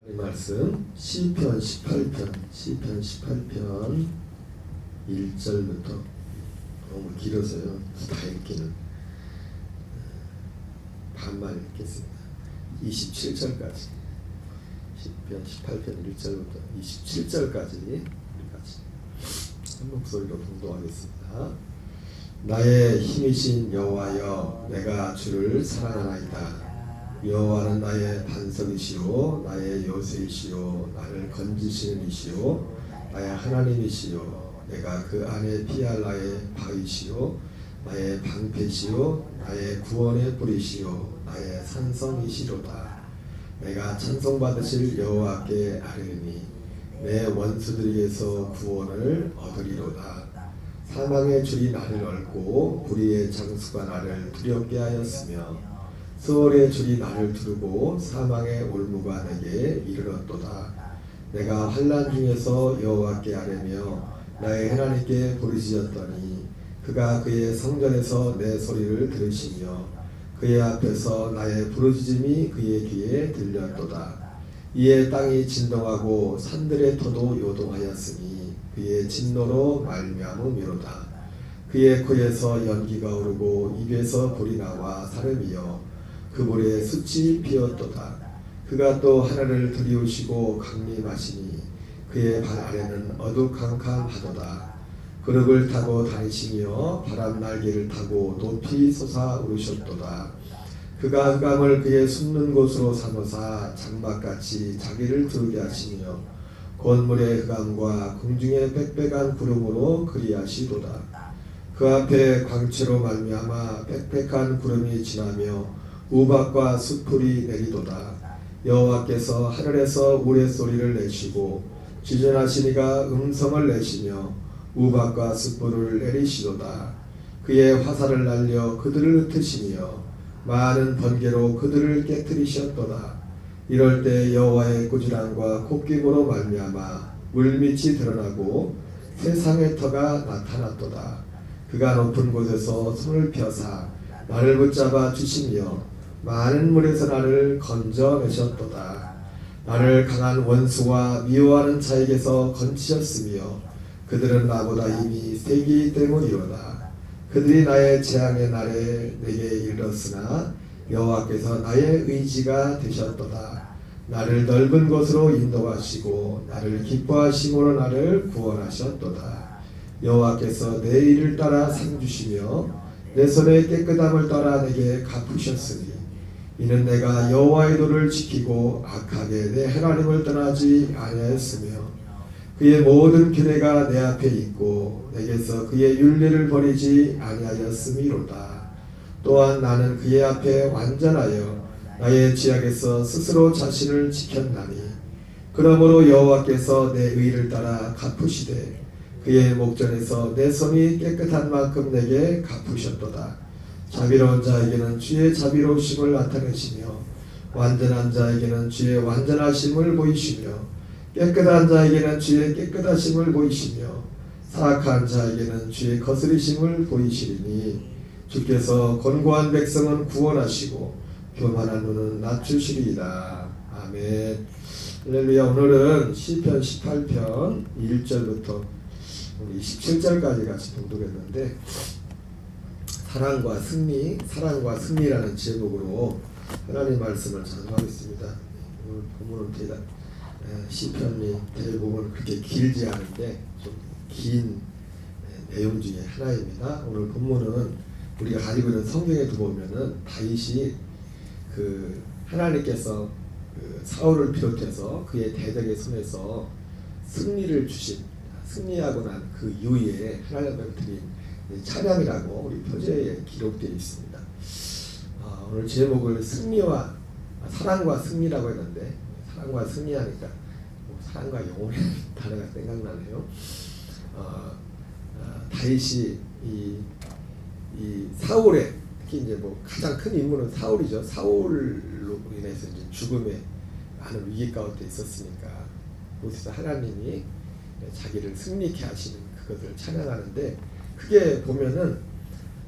이 말씀 시편 18편 1절부터 너무 길어서요 다 읽기는 반만 읽겠습니다. 27절까지 시편 18편 1절부터 27절까지 우리 같이 한 목소리로 봉독하겠습니다. 나의 힘이신 여호와여, 내가 주를 사랑하나이다. 여호와는 나의 반석이시오, 나의 요새이시오, 나를 건지시는 이시오, 나의 하나님이시오. 내가 그 안에 피할 나의 바위시오, 나의 방패시오, 나의 구원의 뿌리시오, 나의 산성이시로다. 내가 찬송받으실 여호와께 아뢰니 내 원수들에게서 구원을 얻으리로다. 사망의 줄이 나를 얽고 불의의 장수가 나를 두렵게 하였으며 수월의 줄이 나를 두르고 사망의 올무가 내게 이르렀도다. 내가 환난 중에서 여호와께 아뢰며 나의 하나님께 부르짖었더니 그가 그의 성전에서 내 소리를 들으시며 그의 앞에서 나의 부르짖음이 그의 귀에 들렸도다. 이에 땅이 진동하고 산들의 터도 요동하였으니 그의 진노로 말미암음이로다. 그의 코에서 연기가 오르고 입에서 불이 나와 사름이여 그 불에 숯이 피었도다. 그가 또 하늘을 들이우시고 강림하시니 그의 발 아래는 어두캄캄하도다. 그룹을 타고 다니시며 바람 날개를 타고 높이 솟아오르셨도다. 그가 흑암을 그의 숨는 곳으로 삼으사 장막같이 자기를 두르게 하시며 권물의 흑암과 궁중의 빽빽한 구름으로 그리하시도다. 그 앞에 광채로 말미암아 빽빽한 구름이 지나며 우박과 숯불이 내리도다. 여호와께서 하늘에서 우레소리를 내시고 지전하시니가 음성을 내시며 우박과 숯불을 내리시도다. 그의 화살을 날려 그들을 흩으시며 많은 번개로 그들을 깨뜨리셨도다. 이럴 때 여호와의 꾸지람과 콧김으로 말미암아 물밑이 드러나고 세상의 터가 나타났도다. 그가 높은 곳에서 손을 펴사 나를 붙잡아 주시며 많은 물에서 나를 건져내셨도다. 나를 강한 원수와 미워하는 자에게서 건지셨으며 그들은 나보다 이미 세기 때문이로다. 그들이 나의 재앙의 날에 내게 이르렀으나 여호와께서 나의 의지가 되셨도다. 나를 넓은 곳으로 인도하시고 나를 기뻐하심으로 나를 구원하셨도다. 여호와께서 내 일을 따라 상 주시며 내 손의 깨끗함을 따라 내게 갚으셨으니 이는 내가 여호와의 도를 지키고 악하게 내 하나님을 떠나지 아니하였으며 그의 모든 규례가 내 앞에 있고 내게서 그의 율례를 버리지 아니하였음이로다. 또한 나는 그의 앞에 완전하여 나의 죄악에서 스스로 자신을 지켰나니 그러므로 여호와께서 내 의를 따라 갚으시되 그의 목전에서 내 손이 깨끗한 만큼 내게 갚으셨도다. 자비로운 자에게는 주의 자비로우심을 나타내시며 완전한 자에게는 주의 완전하심을 보이시며 깨끗한 자에게는 주의 깨끗하심을 보이시며 사악한 자에게는 주의 거스리심을 보이시리니 주께서 권고한 백성은 구원하시고 교만한 눈은 낮추시리이다. 아멘. 할렐루야. 오늘은 시편 18편 1절부터 27절까지 같이 봉독했는데 사랑과 승리라는 제목으로 하나님 말씀을 전하겠습니다. 오늘 본문은 시편이 대부분 그렇게 길지 않은데 좀 긴 내용 중에 하나입니다. 오늘 본문은 우리가 가지고 있는 성경에 보면은 다윗이 그 하나님께서 그 사울을 비롯해서 그의 대적의 손에서 승리를 주신 승리하고 난 그 이후에 하나님을 드린 찬양이라고 우리 표제에 기록되어 있습니다. 오늘 제목을 사랑과 승리라고 했는데 사랑과 승리하니까 사랑과 영혼의 단어가 생각나네요. 다윗이 이 사울의 특히 이제 가장 큰 인물은 사울이죠. 사울로 인해서 이제 죽음의 많은 위기 가운데 있었으니까 그곳에서 하나님이 자기를 승리케 하시는 그것을 찬양하는데 크게 보면은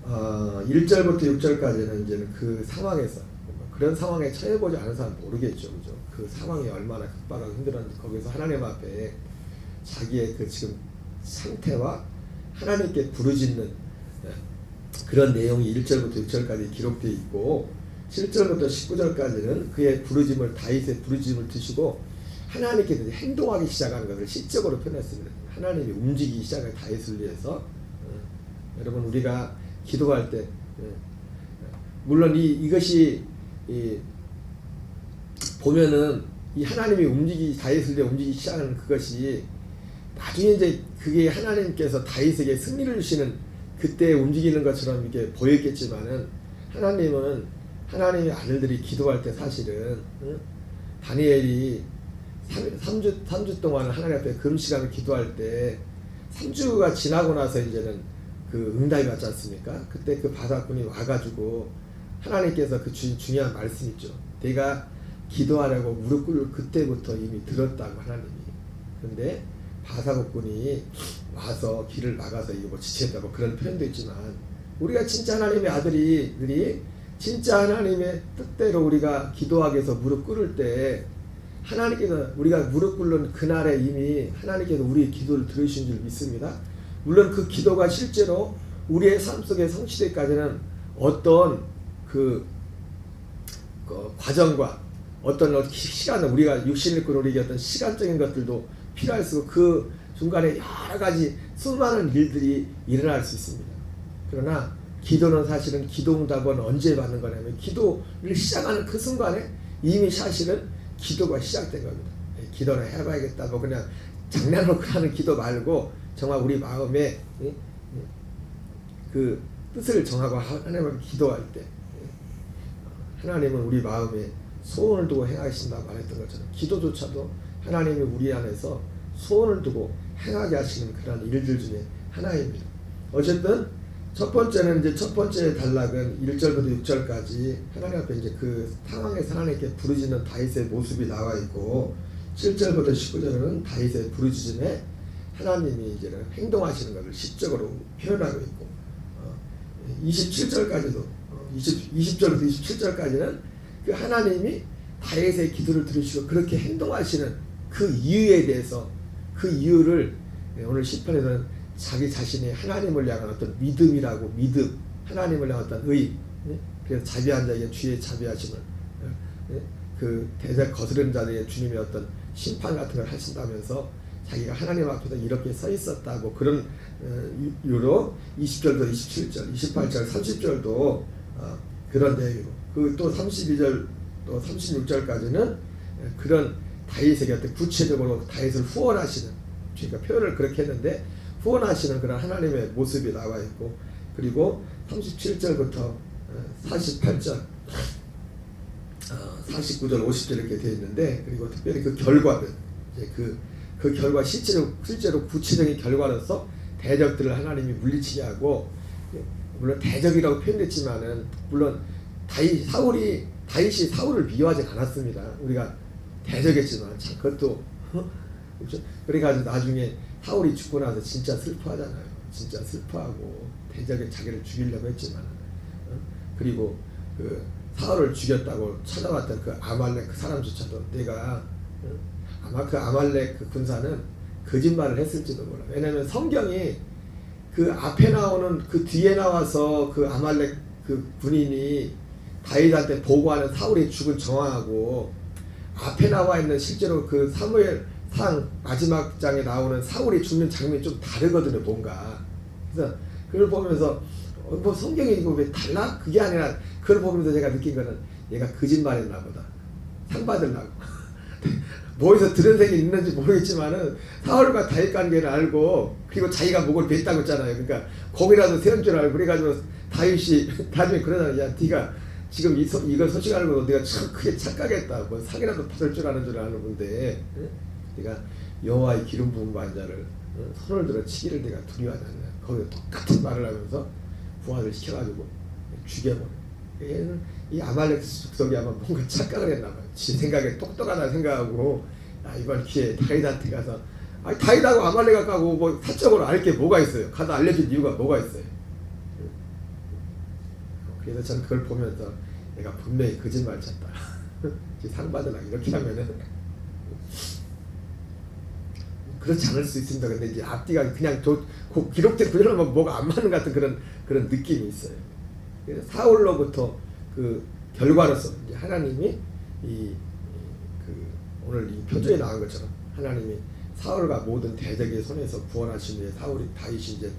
1절부터 6절까지는 이제는 그 상황에서 그런 상황에 처해보지 않은 사람 모르겠죠, 그죠? 그 상황이 얼마나 급박하고 힘들었는지 거기서 하나님 앞에 자기의 그 지금 상태와 하나님께 부르짖는 그런 내용이 1절부터 6절까지 기록되어 있고 7절부터 19절까지는 그의 부르짖음을 다윗의 부르짖음을 드시고 하나님께서 행동하기 시작하는 것을 시적으로 표현했습니다. 하나님이 움직이기 시작한 다윗을 위해서 여러분 우리가 기도할 때 물론 이것이 보면은 이 하나님이 다윗을 위해 움직이기 시작하는 그것이 나중에 이제 그게 하나님께서 다윗에게 승리를 주시는 그때 움직이는 것처럼 이렇게 보였겠지만은 하나님은 하나님의 아들들이 기도할 때 사실은 다니엘이 3주 동안 하나님 앞에 금식하며 기도할 때 3주가 지나고 나서 이제는 그 응답이 왔지 않습니까? 그때 그 바사꾼이 와가지고 하나님께서 그 중요한 말씀 있죠. 내가 기도하려고 무릎 꿇을 그때부터 이미 들었다고 하나님이. 그런데 바사꾼이 와서 길을 막아서 이거 뭐 지체했다고 그런 표현도 있지만 우리가 진짜 하나님의 아들들이 진짜 하나님의 뜻대로 우리가 기도하기 위해서 무릎 꿇을 때 하나님께서 우리가 무릎 꿇는 그날에 이미 하나님께서 우리의 기도를 들으신 줄 믿습니다. 물론 그 기도가 실제로 우리의 삶 속에 성취되기까지는 어떤 그 과정과 어떤 시간을 우리가 육신을 입고 우리에게 어떤 시간적인 것들도 필요할 수 있고 그 중간에 여러 가지 수많은 일들이 일어날 수 있습니다. 그러나 기도는 사실은 기도응답은 언제 받는 거냐면 기도를 시작하는 그 순간에 이미 사실은 기도가 시작된 겁니다. 기도를 해봐야겠다 뭐 그냥 장난으로 하는 기도 말고 정말 우리 마음에 그 뜻을 정하고 하나님을 기도할 때 하나님은 우리 마음에 소원을 두고 행하신다 말했던 것처럼 기도조차도 하나님이 우리 안에서 소원을 두고 행하게 하시는 그런 일들 중에 하나입니다. 어쨌든 첫 번째는 이제 첫 번째 단락은 1절부터 6절까지 하나님 앞에 이제 그 상황에서 하나님께 부르짖는 다윗의 모습이 나와 있고 7절부터 19절은 다윗의 부르짖음에 하나님이 이제는 행동하시는 것을 시적으로 표현하고 있고 27절까지도 20절부터 27절까지는 그 하나님이 다윗의 기도를 들으시고 그렇게 행동하시는 그 이유에 대해서 그 이유를 오늘 시편에서는 자기 자신이 하나님을 향한 어떤 믿음이라고 믿음 하나님을 향한 어떤 의 그래서 자비한 자에게 주의 자비하심을 그 대적 거스르는 자들에게 주님의 어떤 심판 같은 걸 하신다면서 자기가 하나님 앞에서 이렇게 서 있었다고 그런 이유로 20절도 27절 28절 30절도 그런 내용으로 그 또 32절 또 36절까지는 그런 다윗에게 어떤 구체적으로 다윗을 후원하시는 그러니까 표현을 그렇게 했는데 후원하시는 그런 하나님의 모습이 나와 있고 그리고 37절부터 48절 49절 50절 이렇게 되어 있는데 그리고 특별히 그 결과는 이제 그 결과 실제로 구체적인 결과로서 대적들을 하나님이 물리치게 하고 물론 대적이라고 표현됐지만은 물론 다윗이 사울을 미워하지 않았습니다. 우리가 대적했지만 그것도 그래가지고 나중에 사울이 죽고 나서 진짜 슬퍼하잖아요. 진짜 슬퍼하고 대적에 자기를 죽이려고 했지만 그리고 그 사울을 죽였다고 찾아왔던 그 아말렉 그 사람조차도 내가 아마 그 아말렉 그 군사는 거짓말을 했을지도 몰라. 왜냐하면 성경이 그 앞에 나오는 그 뒤에 나와서 그 아말렉 그 군인이 다윗한테 보고하는 사울이 죽은 정황하고 앞에 나와 있는 실제로 그 사무엘상 마지막 장에 나오는 사울이 죽는 장면이 좀 다르거든요. 뭔가 그래서 그걸 보면서 뭐 성경이 이거 왜 달라? 그게 아니라 그걸 보면서 제가 느낀 거는 얘가 거짓말했나 보다. 상 받으려고 뭐에서 들은 색이 있는지 모르겠지만은 사울과 다윗 관계를 알고 그리고 자기가 목을 뱉다고 했잖아요. 그러니까 거기라도 세운 줄 알고 그래가지고 다윗이 나중에 그러잖아요. 야 네가 지금 이걸 소식 알고 내가 참 크게 착각했다. 뭐 상이라도 받을 줄 아는 건데 내가 여호와의 기름 부은 반자를 손을 들어 치기를 내가 두려워하지 않냐. 거기서 똑같은 말을 하면서 부하를 시켜가지고 죽여버려. 얘는 이 아말렉 속속이 아마 뭔가 착각을 했나봐요. 지 생각에 똑똑하다 생각하고 이번 기회에 다윗한테 가서 다윗하고 아말렉하고 뭐 사적으로 알 게 뭐가 있어요. 가서 알려줄 이유가 뭐가 있어요. 그래서 저는 그걸 보면서 내가 분명히 거짓말 쳤다. 상 받으려고 이렇게 하면은 그렇지 않을 수 있습니다. 근데 이제 앞뒤가 그냥 기록된 그대로만 뭐가 안 맞는 같은 그런 느낌이 있어요. 그래서 사울로부터 그 결과로서 이제 하나님이 오늘 이 표적에 나온 것처럼 하나님이 사울과 모든 대적의 손에서 구원하신 후에 다윗이 이제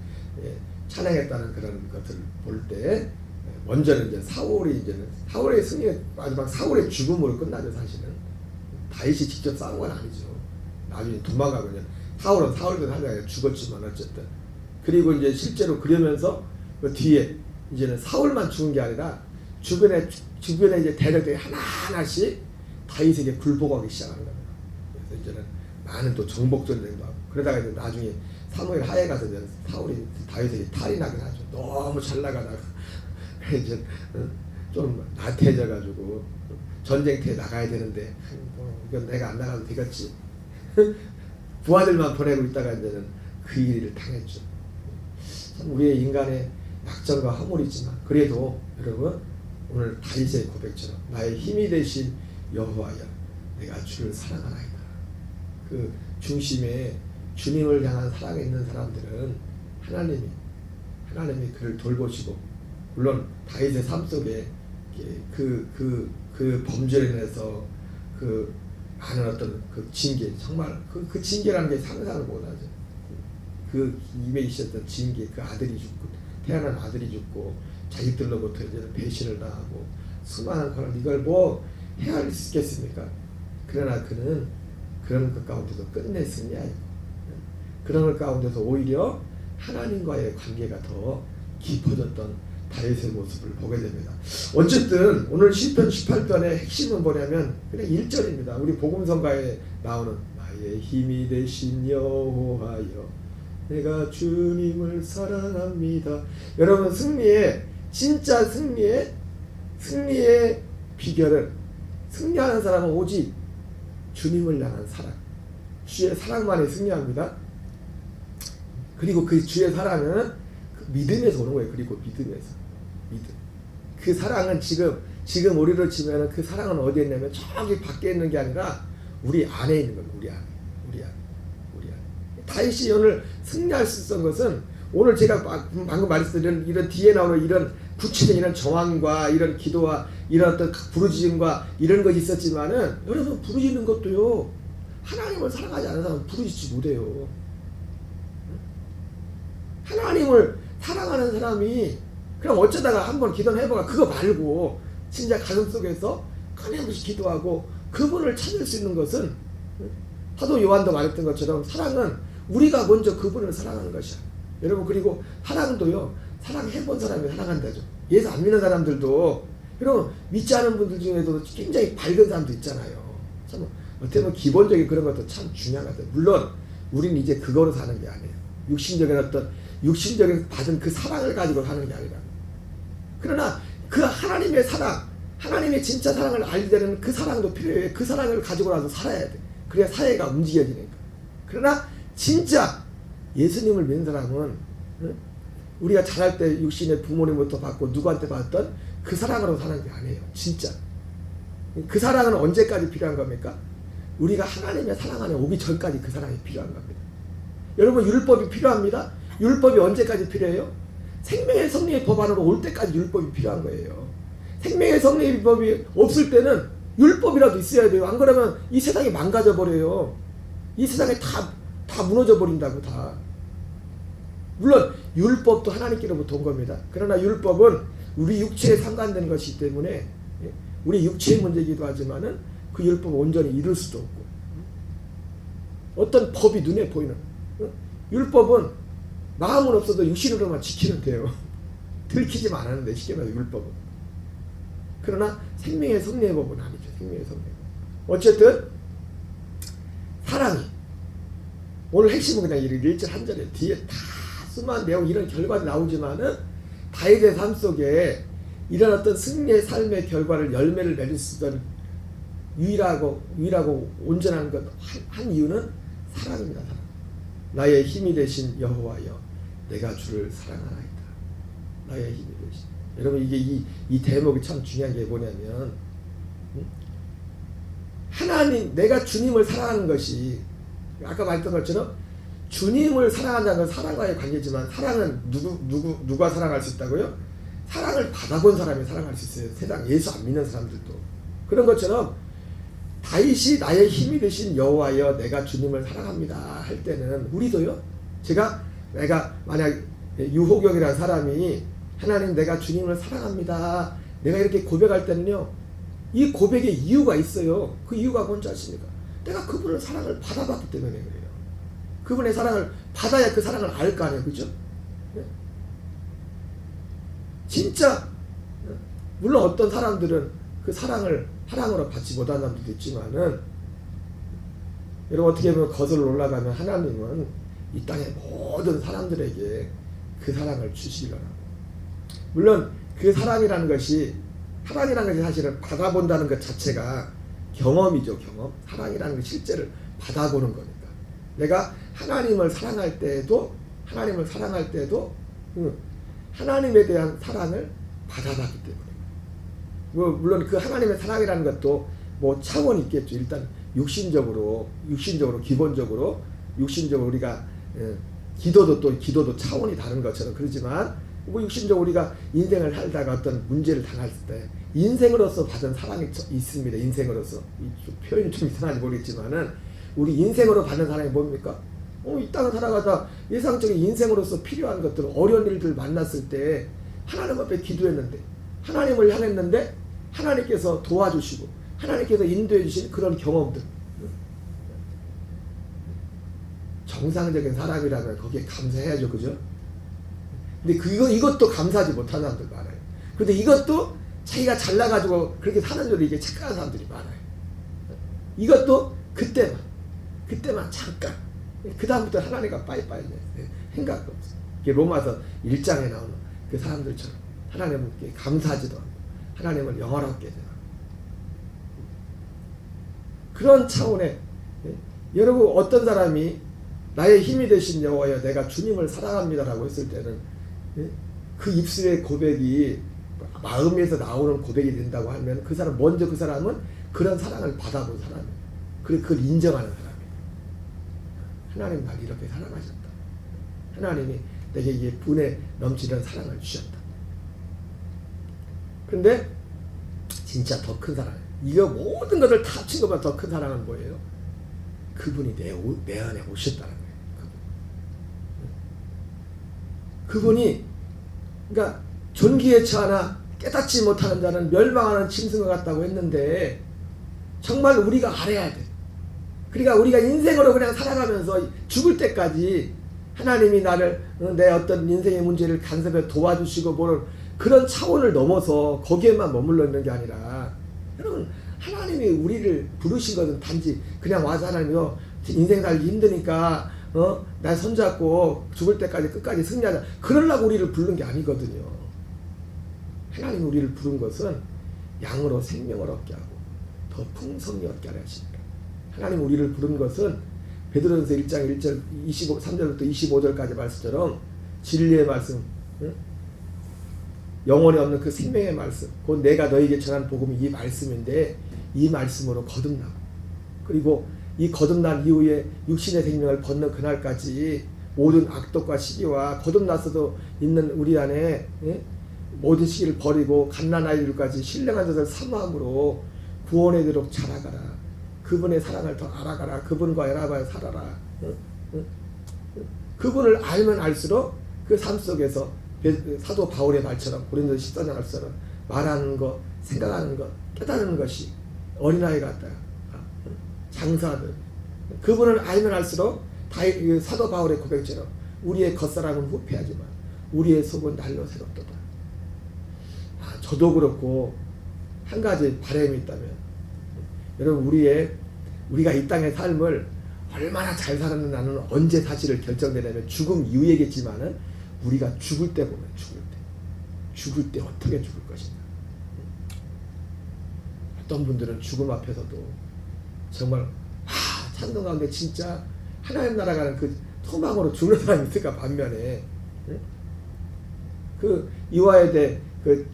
찬양했다는 그런 것을 볼 때 먼저는 이제 사울의 승리 마지막 사울의 죽음으로 끝나죠. 사실은 다윗이 직접 싸운 건 아니죠. 나중에 도망가면 사울은 사울대로 하면 죽었지만 어쨌든 그리고 이제 실제로 그러면서 그 뒤에 이제는 사울만 죽은 게 아니라 주변에 이제 대적들이 하나하나씩 다윗에게 굴복하기 시작하는 겁니다. 그래서 이제는 많은 또 정복 전쟁도 하고 그러다가 이제 나중에 사무엘 하에 가서 이제 사울이 다윗에게 탈이 나긴 하죠. 너무 잘 나가다가 이제 좀 나태해져 가지고 전쟁터에 나가야 되는데 이건 내가 안 나가도 되겠지. 부하들만 보내고 있다가 이제는 그 일을 당했죠. 참 우리의 인간의 약점과 허물이지만 그래도 여러분 오늘 다윗의 고백처럼 나의 힘이 되신 여호와여 내가 주를 사랑하나이다. 그 중심에 주님을 향한 사랑이 있는 사람들은 하나님이 그를 돌보시고 물론 다윗의 삶 속에 그 범죄로 인해서 그 많은 어떤 그 징계 정말 그 징계라는 게 상상을 못하죠. 그 입에 있었던 징계 그 아들이 죽고 태어난 아들이 죽고 자식들로부터 이제 배신을 당하고 수많은 걸 이걸 뭐 헤아릴 수 있겠습니까? 그러나 그는 그런 것 가운데서 끝내 승리하고 그런 것 가운데서 오히려 하나님과의 관계가 더 깊어졌던 다윗의 모습을 보게 됩니다. 어쨌든 오늘 시편 18편의 핵심은 뭐냐면 그냥 1절입니다. 우리 복음성가에 나오는 나의 힘이 되신 여호와여 내가 주님을 사랑합니다. 여러분 진짜 승리의 비결은 승리하는 사람은 오직 주님을 향한 사랑 주의 사랑만이 승리합니다. 그리고 그 주의 사랑은 그 믿음에서 오는 거예요. 그리고 믿음. 그 사랑은 지금 우리로 치면 그 사랑은 어디에 있냐면 저기 밖에 있는 게 아니라 우리 안에 있는 거예요. 우리 안에. 다윗이 오늘 승리할 수 있었던 것은 오늘 제가 방금 말했던 이런 뒤에 나오는 이런 구체적인 이런 정황과 이런 기도와 이런 어떤 부르짖음과 이런 것이 있었지만은 여러분 부르짖는 것도요 하나님을 사랑하지 않는 사람은 부르짖지 못해요. 하나님을 사랑하는 사람이 그럼 어쩌다가 한번 기도를 해보가 그거 말고 진짜 가슴속에서 끊임없이 기도하고 그분을 찾을 수 있는 것은 사도 요한도 말했던 것처럼 사랑은 우리가 먼저 그분을 사랑하는 것이야. 여러분 그리고 사랑도요 사랑해본 사람이 사랑한다죠. 예수 안 믿는 사람들도 여러분 믿지 않은 분들 중에도 굉장히 밝은 사람도 있잖아요. 참 어떻게 보면 기본적인 그런 것도 참 중요한 것 같아요. 물론 우리는 이제 그거로 사는 게 아니에요. 육신적인 받은 그 사랑을 가지고 사는 게 아니라 그러나 그 하나님의 사랑 하나님의 진짜 사랑을 알려는 그 사랑도 필요해. 그 사랑을 가지고 나서 살아야 돼. 그래야 사회가 움직여지니까. 그러나 진짜 예수님을 믿는 사람은 우리가 자랄 때 육신의 부모님부터 받고 누구한테 받았던 그 사랑으로 사는 게 아니에요. 진짜. 그 사랑은 언제까지 필요한 겁니까? 우리가 하나님의 사랑 안에 오기 전까지 그 사랑이 필요한 겁니다. 여러분 율법이 필요합니다. 율법이 언제까지 필요해요? 생명의 섭리의 법 안으로 올 때까지 율법이 필요한 거예요. 생명의 섭리의 법이 없을 때는 율법이라도 있어야 돼요. 안 그러면 이 세상이 망가져 버려요. 이 세상에 다 무너져 버린다고 다. 물론 율법도 하나님께로부터 온 겁니다. 그러나 율법은 우리 육체에 상관된 것이기 때문에 우리 육체의 문제이기도 하지만은 그 율법을 온전히 이룰 수도 없고 어떤 법이 눈에 보이는 율법은 마음은 없어도 육신으로만 지키면 돼요. 들키지만 않았는데 쉽게 말해서 율법은. 그러나 생명의 섭리의 법은 아니죠. 생명의 섭리의 법. 어쨌든 사랑이 오늘 핵심은 그냥 1절 한 절에 뒤에 다 수많은 내용 이런 결과도 나오지만은 다윗의 삶 속에 이런 어떤 승리의 삶의 결과를 열매를 맺을 수 있는 유일하고 온전한 것 한 이유는 사랑입니다. 사랑. 나의 힘이 되신 여호와여 내가 주를 사랑하나이다. 나의 힘이 되신. 여러분 이게 이 대목이 참 중요한 게 뭐냐면 하나님, 내가 주님을 사랑하는 것이 아까 말했던 것처럼 주님을 사랑한다는 건 사랑과의 관계지만 사랑은 누가 사랑할 수 있다고요? 사랑을 받아본 사람이 사랑할 수 있어요. 세상 예수 안 믿는 사람들도. 그런 것처럼 다윗이 나의 힘이 되신 여호와여 내가 주님을 사랑합니다 할 때는 우리도요. 내가 만약 유호경이라는 사람이 하나님 내가 주님을 사랑합니다. 내가 이렇게 고백할 때는요. 이 고백에 이유가 있어요. 그 이유가 뭔지 아십니까? 내가 그분의 사랑을 받아봤기 때문에 그래요. 그분의 사랑을 받아야 그 사랑을 알 거 아니에요. 그죠? 진짜 물론 어떤 사람들은 그 사랑을 사랑으로 받지 못한 사람들도 있지만은 여러분 어떻게 보면 거슬러 올라가면 하나님은 이 땅의 모든 사람들에게 그 사랑을 주시려고. 물론 그 사랑이라는 것이 사실은 받아본다는 것 자체가 경험이죠. 경험. 사랑이라는 게 실제를 받아보는 거니까. 내가 하나님을 사랑할 때에도 하나님에 대한 사랑을 받아봤기 때문에. 물론 그 하나님의 사랑이라는 것도 뭐 차원이 있겠죠. 일단 육신적으로 기본적으로 우리가 기도도 차원이 다른 것처럼 그러지만 뭐 육신적으로 우리가 인생을 살다가 어떤 문제를 당할 때 인생으로서 받은 사랑이 있습니다. 인생으로서 표현이 좀 이상한지 모르겠지만은 우리 인생으로 받는 사랑이 뭡니까? 이 땅을 살아가다 예상적인 인생으로서 필요한 것들, 어려운 일들 만났을 때 하나님 앞에 기도했는데 하나님을 향했는데 하나님께서 도와주시고 하나님께서 인도해 주신 그런 경험들. 정상적인 사람이라면 거기에 감사해야죠. 그죠? 근데 이것도 감사하지 못하는 사람들 많아요. 근데 이것도 자기가 잘나가지고 그렇게 사는 줄 이게 착각하는 사람들이 많아요. 이것도 그때만 잠깐. 그 다음부터 하나님과 빠이빠이 생각도 없어요. 이게 로마서 1장에 나오는 그 사람들처럼 하나님께 감사하지도 않고 하나님을 영원하게 되나. 그런 차원에 여러분 어떤 사람이 나의 힘이 되신 여호와여 내가 주님을 사랑합니다라고 했을 때는 그 입술의 고백이 마음에서 나오는 고백이 된다고 하면 그 사람은 그런 사랑을 받아본 사람이에요. 그리고 그걸 인정하는 사람이에요. 하나님 날 이렇게 사랑하셨다. 하나님이 내게 이게 분에 넘치는 사랑을 주셨다. 그런데 진짜 더 큰 사랑, 이거 모든 것을 다 합친 것보다 더 큰 사랑은 뭐예요? 그분이 내 안에 오셨다는 거예요. 그분이 그러니까 존귀에 처하나 깨닫지 못하는 자는 멸망하는 짐승과 같다고 했는데 정말 우리가 알아야 돼. 그러니까 우리가 인생으로 그냥 살아가면서 죽을 때까지 하나님이 나를 내 어떤 인생의 문제를 간섭해 도와주시고 뭐를 그런 차원을 넘어서 거기에만 머물러 있는 게 아니라 여러분 하나님이 우리를 부르신 것은 단지 그냥 와서 하나님이요 인생 살기 힘드니까 날 손잡고 죽을 때까지 끝까지 승리하자 그러려고 우리를 부른 게 아니거든요. 하나님 우리를 부른 것은 양으로 생명을 얻게 하고 더 풍성히 얻게 하려 하십니다. 하나님 우리를 부른 것은 베드로전서 1장 1절 3절부터 25절까지 말씀처럼 진리의 말씀, 영원히 없는 그 생명의 말씀, 곧 내가 너에게 전한 복음이 이 말씀인데 이 말씀으로 거듭나고 그리고 이 거듭난 이후에 육신의 생명을 벗는 그날까지 모든 악독과 시기와 거듭났어도 있는 우리 안에 모든 시기를 버리고 갓난아이들까지 신령한 자들 사모함으로 구원에 이르도록 자라가라. 그분의 사랑을 더 알아가라. 그분과 연합하여 살아라. 그분을 알면 알수록 그 삶 속에서 사도 바울의 말처럼 고린도서 14장 말처럼 말하는 것, 생각하는 것, 깨달는 것이 어린아이 같다. 장사들. 그분을 알면 알수록 사도 바울의 고백처럼 우리의 겉사람은 후패하지만 우리의 속은 날로 새롭도다. 저도 그렇고 한 가지 바람이 있다면 여러분 우리가 이 땅의 삶을 얼마나 잘 살았느냐는 언제 사실을 결정되냐면 죽음 이후이겠지만은 우리가 죽을 때 보면 죽을 때 어떻게 죽을 것인가. 어떤 분들은 죽음 앞에서도 정말 찬송 가운데 진짜 하나님 나라 가는 그 소망으로 죽는 사람이 있을까 반면에 그 이화여대 그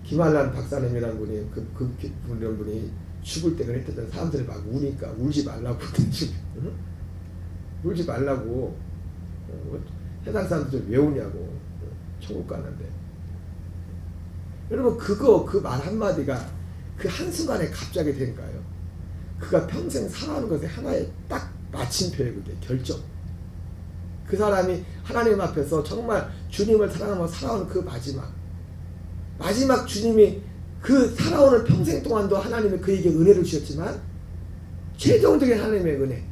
김한란 박사님이라는 분이 그 분이 죽을 때 그랬던 사람들이 막 우니까 울지 말라고 응? 울지 말라고 세상 사람들 왜 우냐고 천국 가는데. 여러분 그 말 한마디가 그 한순간에 갑자기 된가요? 그가 평생 살아오는 것에 하나의 딱 마침표예요. 그게 결정. 그 사람이 하나님 앞에서 정말 주님을 사랑하며 살아오는 그 마지막 주님이 그 살아오는 평생 동안도 하나님이 그에게 은혜를 주셨지만 최종적인 하나님의 은혜,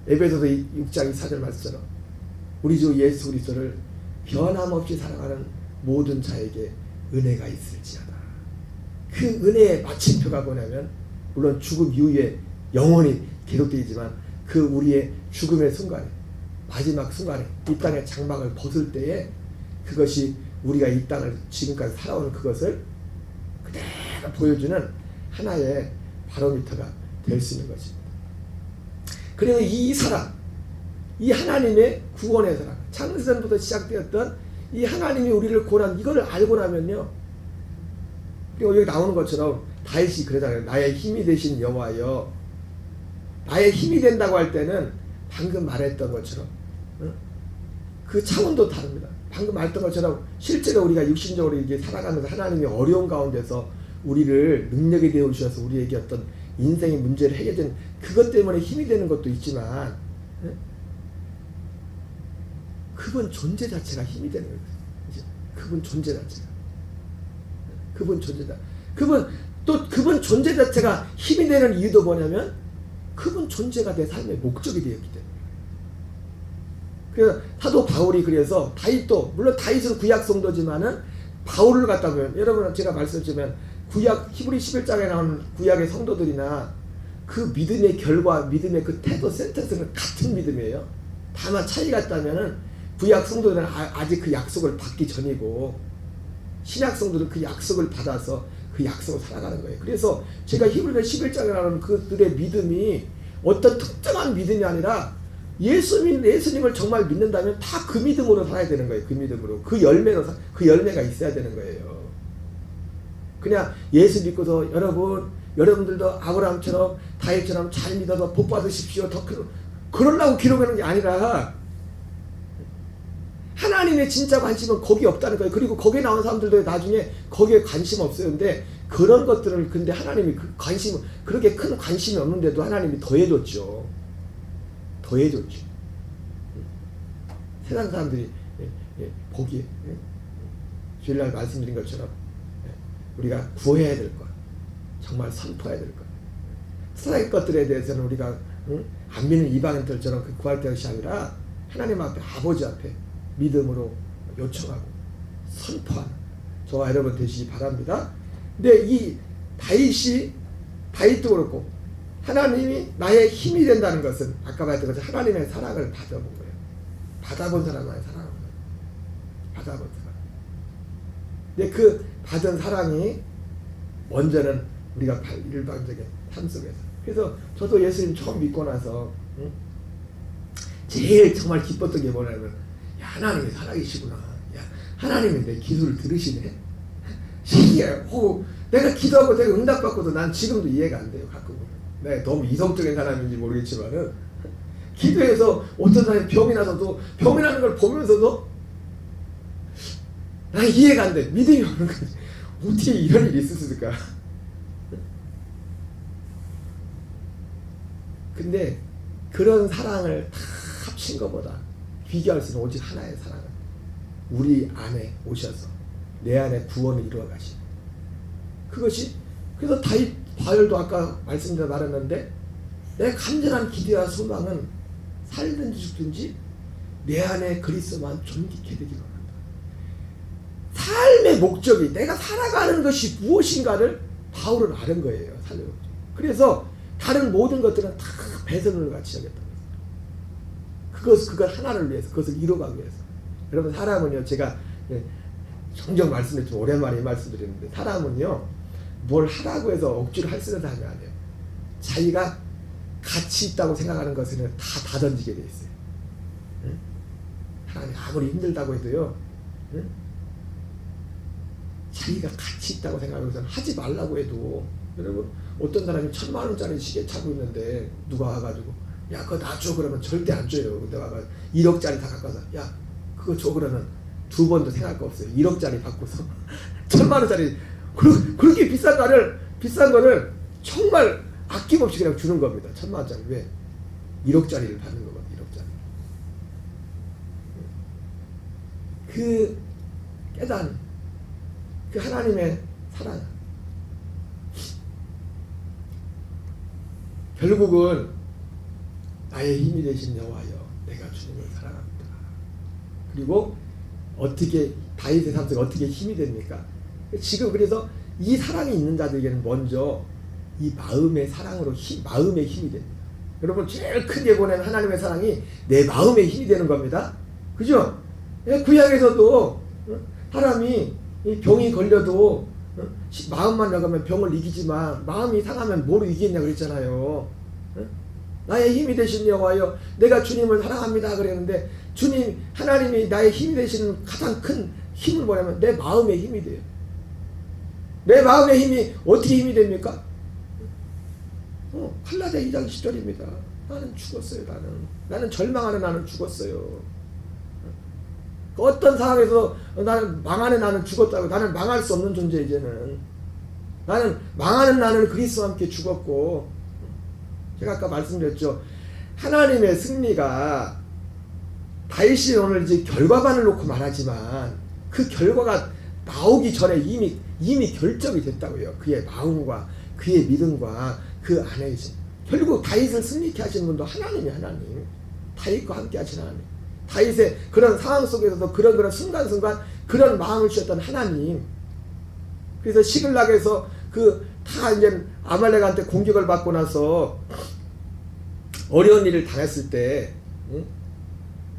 에베소서 6장 4절 말씀처럼 우리 주 예수 그리스도를 변함없이 사랑하는 모든 자에게 은혜가 있을지어다. 그 은혜의 마침표가 뭐냐면 물론 죽음 이후에 영원히 계속되지만 그 우리의 죽음의 순간에 마지막 순간에 이 땅의 장막을 벗을 때에 그것이 우리가 이 땅을 지금까지 살아오는 그것을 그대로 보여주는 하나의 바로미터가 될 수 있는 것입니다. 그래서 이 사랑, 이 하나님의 구원의 사랑, 창세전부터 시작되었던 이 하나님이 우리를 구원한 이걸 알고 나면요, 그리고 여기 나오는 것처럼 다윗이 그러잖아요. 나의 힘이 되신 여호와여. 나의 힘이 된다고 할 때는 방금 말했던 것처럼 그 차원도 다릅니다. 방금 말했던 것처럼 실제로 우리가 육신적으로 이게 살아가면서 하나님이 어려운 가운데서 우리를 능력이 되어 주셔서 우리에게 어떤 인생의 문제를 해결된 그것 때문에 힘이 되는 것도 있지만 그분 존재 자체가 힘이 되는 거예요. 그분 존재 자체가. 그분 존재 자체가 힘이 되는 이유도 뭐냐면 그분 존재가 내 삶의 목적이 되었기 때문에. 그래서 사도 바울이 그래서 다윗도 물론 다윗은 구약 성도지만은 바울을 갖다 보면 여러분 제가 말씀드리면 구약 히브리 11장에 나오는 구약의 성도들이나 그 믿음의 결과 믿음의 그 태도 센터스는 같은 믿음이에요. 다만 차이가 있다면은 구약 성도들은 아직 그 약속을 받기 전이고 신약 성도들은 그 약속을 받아서 그 약속을 살아가는 거예요. 그래서 제가 히브리서 11장에 나오는 그들의 믿음이 어떤 특정한 믿음이 아니라 예수님을 정말 믿는다면 다 그 믿음으로 살아야 되는 거예요. 그 믿음으로. 그 열매가 있어야 되는 거예요. 그냥 예수 믿고서 여러분들도 아브라함처럼 다윗처럼 잘 믿어서 복 받으십시오. 그러려고 기록하는 게 아니라 하나님의 진짜 관심은 거기 없다는 거예요. 그리고 거기에 나온 사람들도 나중에 거기에 관심 없어요. 근데 그런 것들을 근데 하나님이 그렇게 큰 관심이 없는데도 하나님이 더해줬죠. 세상 사람들이 보기에 주일날 말씀드린 것처럼 우리가 구해야 될 것, 정말 선포해야 될 것, 세상의 것들에 대해서는 우리가 안 믿는 이방인들처럼 그 구할 것이 아니라 하나님 앞에 아버지 앞에 믿음으로 요청하고 선포하는 저와 여러분 되시기 바랍니다. 근데 이 다윗도 그렇고 하나님이 나의 힘이 된다는 것은 아까 말했던 것처럼 하나님의 사랑을 받아본 거예요. 받아본 사람만이 사랑하는 거예요. 받아본 사람. 근데 그 받은 사랑이 먼저는 우리가 일방적인 삶 속에서. 그래서 저도 예수님 처음 믿고 나서 제일 정말 기뻤던 게 뭐냐면 하나님이 살아계시구나. 야, 하나님이 내 기도를 들으시네. 신기해요. 내가 기도하고 내가 응답받고도 난 지금도 이해가 안 돼요. 가끔은. 내가 너무 이성적인 사람인지 모르겠지만은 기도해서 어떤 사람이 병이 나서도 병이 나는 걸 보면서도 난 이해가 안 돼. 믿음이 없는 거지. 어떻게 이런 일이 있을 수 있을까? 근데 그런 사랑을 다 합친 것보다 비교할 수는 오직 하나의 사랑은 우리 안에 오셔서 내 안에 구원을 이루어 가신 그것이. 그래서 바울도 아까 말했는데 내 간절한 기대와 소망은 살든지 죽든지 내 안에 그리스도만 존귀케 되기를 원한다. 삶의 목적이 내가 살아가는 것이 무엇인가를 바울은 아는 거예요. 삶의 목적. 그래서 다른 모든 것들은 다 배선을 같이 하겠다. 그걸 하나를 위해서, 그것을 이루어가기 위해서. 여러분 사람은요, 제가 종종 말씀드렸지만 오랜만에 말씀드렸는데 사람은요 뭘 하라고 해서 억지로 할 수 있는 사람이 아니에요. 자기가 가치 있다고 생각하는 것은 다 던지게 돼 있어요. 응? 하나님 아무리 힘들다고 해도요, 응? 자기가 가치 있다고 생각하고서 하지 말라고 해도 여러분 어떤 사람이 1,000만 원짜리 시계 차고 있는데 누가 와가지고 야 그거 나 줘 그러면 절대 안 줘요. 근데 와가 1억짜리 다 갖고서 야 그거 줘 그러면 두 번도 생각할 거 없어요. 1억짜리 받고서 1,000만 원짜리 그렇게 비싼 거를 정말 아낌없이 그냥 주는 겁니다. 1,000만 원짜리 왜? 1억짜리를 받는 거거든요. 1억짜리. 그 깨달음, 그 하나님의 사랑. 결국은 나의 힘이 되신 여호와여, 내가 주님을 사랑합니다. 그리고 어떻게 다윗의 삶 속에 어떻게 힘이 됩니까? 지금 그래서 이 사랑이 있는 자들에게는 먼저 이 마음의 사랑으로 마음의 힘이 됩니다. 여러분 제일 큰 예고는 하나님의 사랑이 내 마음의 힘이 되는 겁니다. 그죠? 구약에서도 사람이 병이 걸려도 마음만 나가면 병을 이기지만 마음이 상하면 뭐로 이기겠냐 그랬잖아요. 나의 힘이 되신 여호와여 내가 주님을 사랑합니다 그랬는데 주님 하나님이 나의 힘이 되시는 가장 큰 힘은 뭐냐면 내 마음의 힘이 돼요. 내 마음의 힘이 어떻게 힘이 됩니까? 갈라디아 2장 10절입니다. 나는 죽었어요. 나는 절망하는 나는 죽었어요. 어떤 상황에서 나는 망하는 나는 죽었다고. 나는 망할 수 없는 존재. 이제는 나는 망하는 나는 그리스도와 함께 죽었고, 제가 아까 말씀드렸죠. 하나님의 승리가 다윗이 오늘 이제 결과만을 놓고 말하지만 그 결과가 나오기 전에 이미 결정이 됐다고요. 그의 마음과 그의 믿음과 그 안에 계신 결국 다윗을 승리케 하시는 분도 하나님. 다윗과 함께 하신 하나님. 다윗의 그런 상황 속에서도 그런 순간순간 그런 마음을 주셨던 하나님. 그래서 시글락에서 다 이제 아말렉한테 공격을 받고 나서 어려운 일을 당했을 때,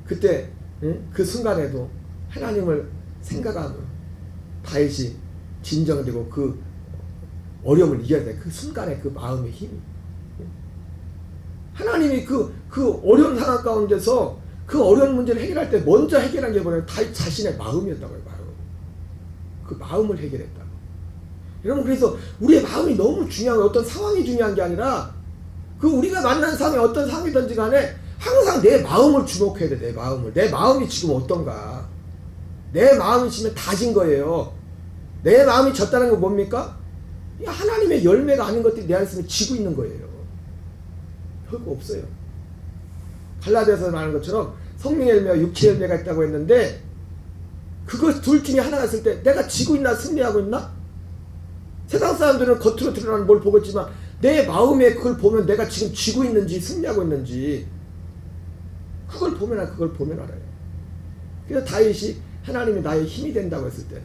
그때 그 순간에도 하나님을 생각하며 다윗이 진정되고 그 어려움을 이겨야 돼. 그 순간에 그 마음의 힘이. 하나님이 그 어려운 상황 가운데서 그 어려운 문제를 해결할 때 먼저 해결한 게 뭐냐면 다윗 자신의 마음이었다고요. 그 마음을 해결했다고. 여러분 그래서 우리의 마음이 너무 중요한 거예요. 어떤 상황이 중요한 게 아니라 그 우리가 만난 상황이 어떤 상황이든지 간에 항상 내 마음을 주목해야 돼. 내 마음을. 내 마음이 지금 어떤가. 내 마음이 지금 다진 거예요. 내 마음이 졌다는 건 뭡니까? 하나님의 열매가 아닌 것들이 내 안에 있으면 지고 있는 거예요. 별거 없어요. 갈라디아서 말하는 것처럼 성령의 열매와 육체의 열매가 있다고 했는데 그거 둘 중에 하나가 있을 때 내가 지고 있나 승리하고 있나? 세상 사람들은 겉으로 드러나는 뭘 보고 있지만 내 마음에 그걸 보면 내가 지금 지고 있는지 승리하고 있는지 그걸 보면 알아요. 그래서 다윗이 하나님이 나의 힘이 된다고 했을 때는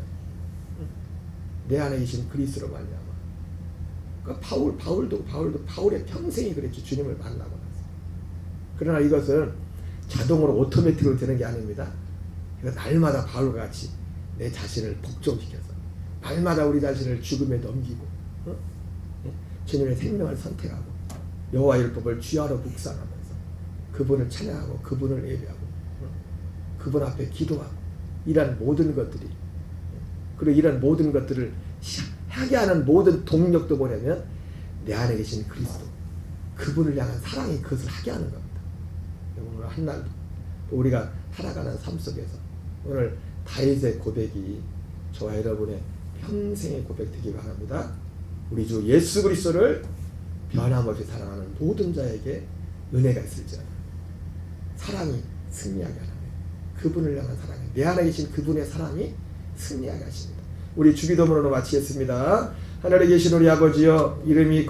내 안에 계신 그리스도로 말미암아. 그러니까 바울도 바울의 평생이 그랬죠. 주님을 만나고 나서. 그러나 이것은 자동으로 오토매틱으로 되는 게 아닙니다. 그래서 날마다 바울과 같이 내 자신을 복종시켜서 날마다 우리 자신을 죽음에 넘기고 주님의 생명을 선택하고 여호와 율법을 주야로 묵상하면서 그분을 찬양하고 그분을 예배하고 그분 앞에 기도하고 이런 모든 것들이 그리고 이런 모든 것들을 하게 하는 모든 동력도 뭐냐면 내 안에 계신 그리스도 그분을 향한 사랑이 그것을 하게 하는 겁니다. 오늘 한날 우리가 살아가는 삶 속에서 오늘 다윗의 고백이 저와 여러분의 평생의 고백 되기 바랍니다. 우리 주 예수 그리스도를 변함없이 사랑하는 모든 자에게 은혜가 있을지어다. 사랑이 승리하게 하나님. 그분을 향한 사랑이 내 안에 계신 그분의 사랑이 승리하게 하십니다. 우리 주기도문으로 마치겠습니다. 하늘에 계신 우리 아버지여 이름이